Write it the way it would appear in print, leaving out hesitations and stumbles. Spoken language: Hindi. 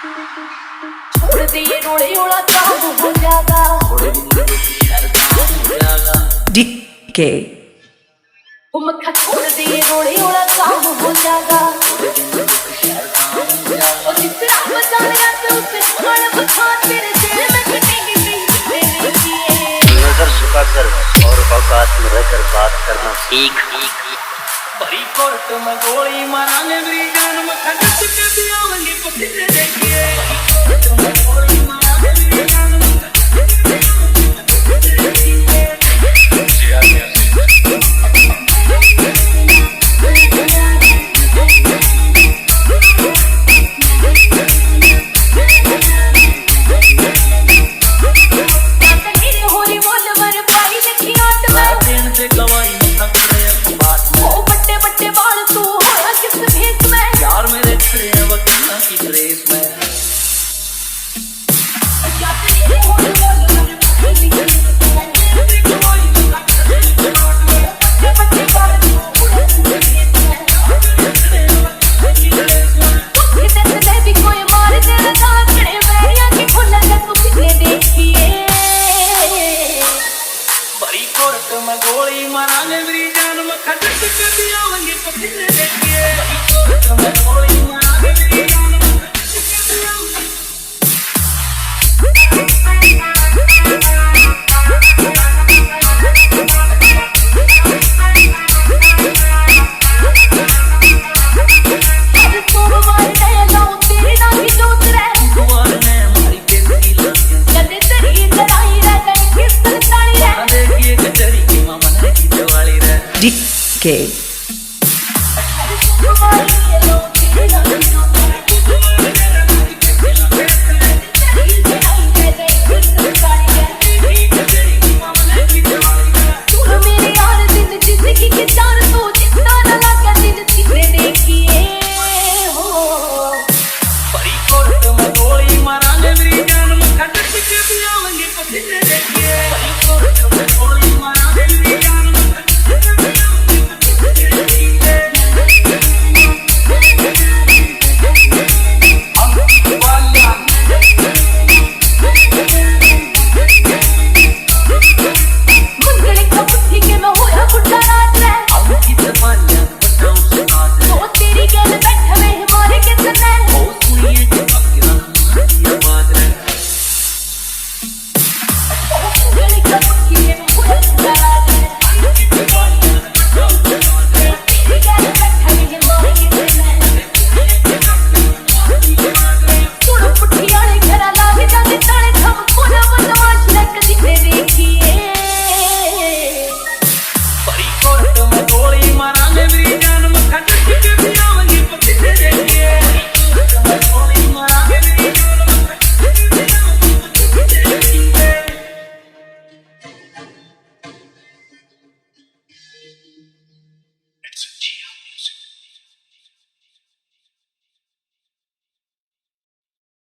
छोड़ दिए रोड़े ओला काम हो जाएगा DK वो मक्खा छोड़ दिए रोड़े ओला काम हो जाएगा और जिस राह बचा लिया तो उसे छोड़ बता तेरे दिल में कटेंगे तेरे किए नजर झुकाकर और औकात में रहकर बात करना सीख। बड़ी कोर्ट में गोली मारांगे मेरी जान में खटक के दियावंगे पतिने देखिए कोर्ट में गोली मारांगे मेरी जान में खटक के दियावंगे होली बोल वर पाई देखी आट में देन से गवाई बट्टे बाल तू होया किस भेस में यार मेरे तेरे वकील की ड्रेस में बड़ी कोर्ट में गोली मारांगे मेरी जान में खटक के दियावंगे पतिने देखिए